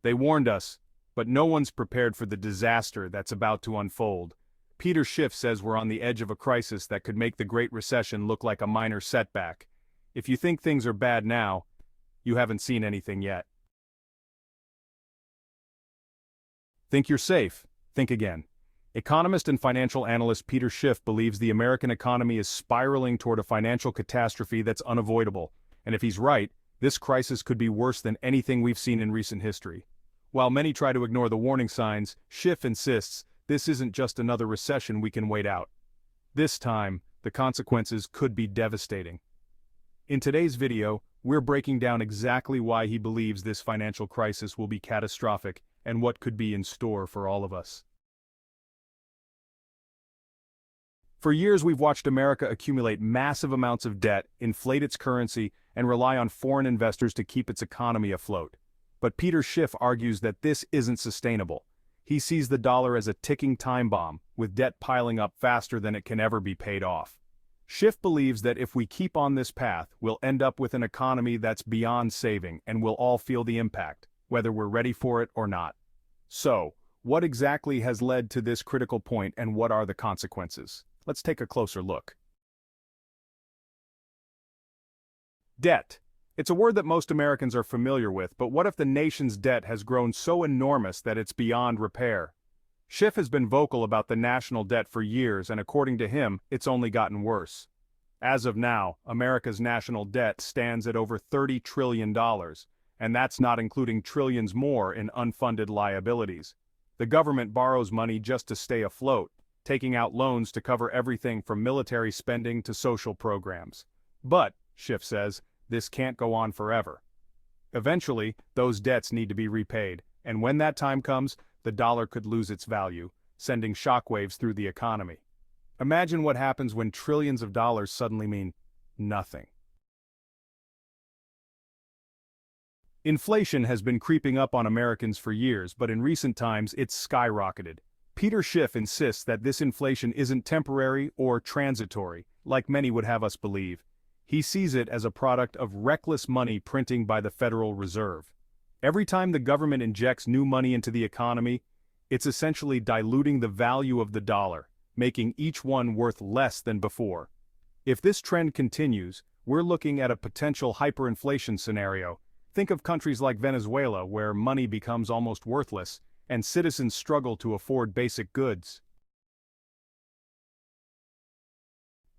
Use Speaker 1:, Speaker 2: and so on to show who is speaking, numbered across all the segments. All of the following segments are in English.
Speaker 1: They warned us, but no one's prepared for the disaster that's about to unfold. Peter Schiff says we're on the edge of a crisis that could make the Great Recession look like a minor setback. If you think things are bad now, you haven't seen anything yet. Think you're safe? Think again. Economist and financial analyst Peter Schiff believes the American economy is spiraling toward a financial catastrophe that's unavoidable, and if he's right, this crisis could be worse than anything we've seen in recent history. While many try to ignore the warning signs, Schiff insists this isn't just another recession we can wait out. This time, the consequences could be devastating. In today's video, we're breaking down exactly why he believes this financial crisis will be catastrophic and what could be in store for all of us. For years we've watched America accumulate massive amounts of debt, inflate its currency, and rely on foreign investors to keep its economy afloat. But Peter Schiff argues that this isn't sustainable. He sees the dollar as a ticking time bomb, with debt piling up faster than it can ever be paid off. Schiff believes that if we keep on this path, we'll end up with an economy that's beyond saving and we'll all feel the impact, whether we're ready for it or not. So, what exactly has led to this critical point and what are the consequences? Let's take a closer look. Debt. It's a word that most Americans are familiar with, but what if the nation's debt has grown so enormous that it's beyond repair? Schiff has been vocal about the national debt for years, and according to him, it's only gotten worse. As of now, America's national debt stands at over $30 trillion, and that's not including trillions more in unfunded liabilities. The government borrows money just to stay afloat, taking out loans to cover everything from military spending to social programs. But, Schiff says, this can't go on forever. Eventually, those debts need to be repaid, and when that time comes, the dollar could lose its value, sending shockwaves through the economy. Imagine what happens when trillions of dollars suddenly mean nothing. Inflation has been creeping up on Americans for years, but in recent times it's skyrocketed. Peter Schiff insists that this inflation isn't temporary or transitory, like many would have us believe. He sees it as a product of reckless money printing by the Federal Reserve. Every time the government injects new money into the economy, it's essentially diluting the value of the dollar, making each one worth less than before. If this trend continues, we're looking at a potential hyperinflation scenario. Think of countries like Venezuela, where money becomes almost worthless, and citizens struggle to afford basic goods.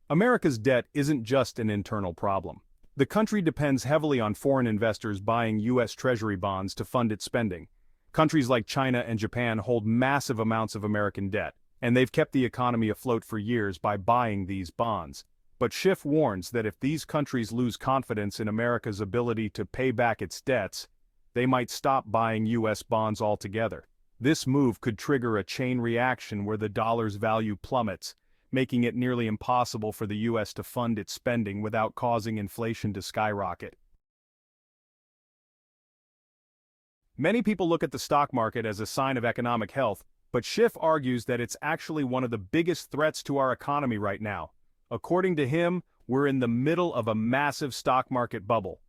Speaker 1: America's debt isn't just an internal problem. The country depends heavily on foreign investors buying U.S. Treasury bonds to fund its spending. Countries like China and Japan hold massive amounts of American debt, and they've kept the economy afloat for years by buying these bonds. But Schiff warns that if these countries lose confidence in America's ability to pay back its debts, they might stop buying U.S. bonds altogether. This move could trigger a chain reaction where the dollar's value plummets, making it nearly impossible for the U.S. to fund its spending without causing inflation to skyrocket. Many people look at the stock market as a sign of economic health, but Schiff argues that it's actually one of the biggest threats to our economy right now. According to him, we're in the middle of a massive stock market bubble.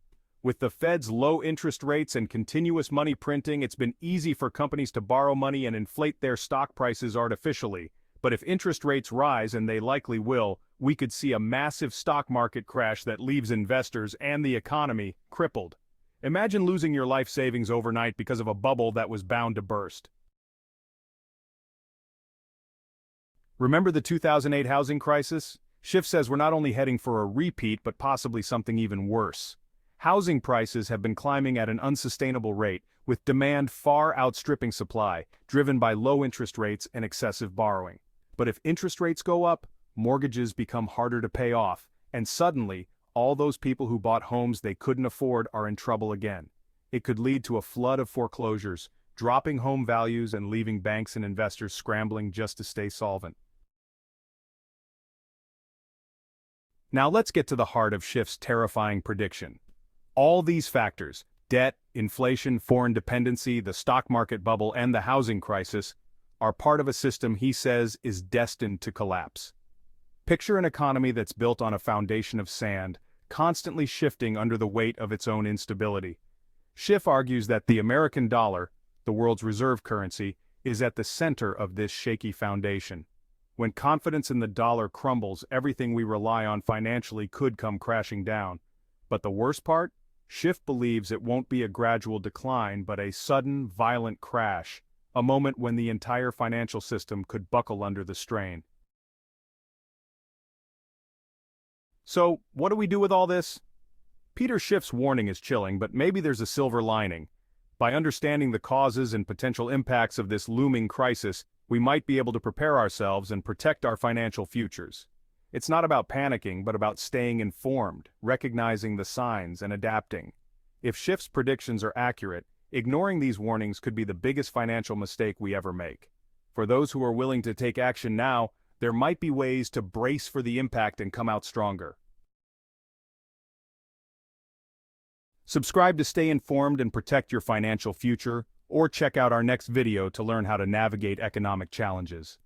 Speaker 1: With the Fed's low interest rates and continuous money printing, it's been easy for companies to borrow money and inflate their stock prices artificially. But if interest rates rise, and they likely will, we could see a massive stock market crash that leaves investors and the economy crippled. Imagine losing your life savings overnight because of a bubble that was bound to burst. Remember the 2008 housing crisis? Schiff says we're not only heading for a repeat, but possibly something even worse. Housing prices have been climbing at an unsustainable rate, with demand far outstripping supply, driven by low interest rates and excessive borrowing. But if interest rates go up, mortgages become harder to pay off, and suddenly, all those people who bought homes they couldn't afford are in trouble again. It could lead to a flood of foreclosures, dropping home values and leaving banks and investors scrambling just to stay solvent. Now let's get to the heart of Schiff's terrifying prediction. All these factors, debt, inflation, foreign dependency, the stock market bubble, and the housing crisis, are part of a system he says is destined to collapse. Picture an economy that's built on a foundation of sand, constantly shifting under the weight of its own instability. Schiff argues that the American dollar, the world's reserve currency, is at the center of this shaky foundation. When confidence in the dollar crumbles, everything we rely on financially could come crashing down. But the worst part? Schiff believes it won't be a gradual decline but a sudden, violent crash, a moment when the entire financial system could buckle under the strain. So, what do we do with all this? Peter Schiff's warning is chilling, but maybe there's a silver lining. By understanding the causes and potential impacts of this looming crisis, we might be able to prepare ourselves and protect our financial futures. It's not about panicking, but about staying informed, recognizing the signs, and adapting. If Schiff's predictions are accurate, ignoring these warnings could be the biggest financial mistake we ever make. For those who are willing to take action now, there might be ways to brace for the impact and come out stronger. Subscribe to stay informed and protect your financial future, or check out our next video to learn how to navigate economic challenges.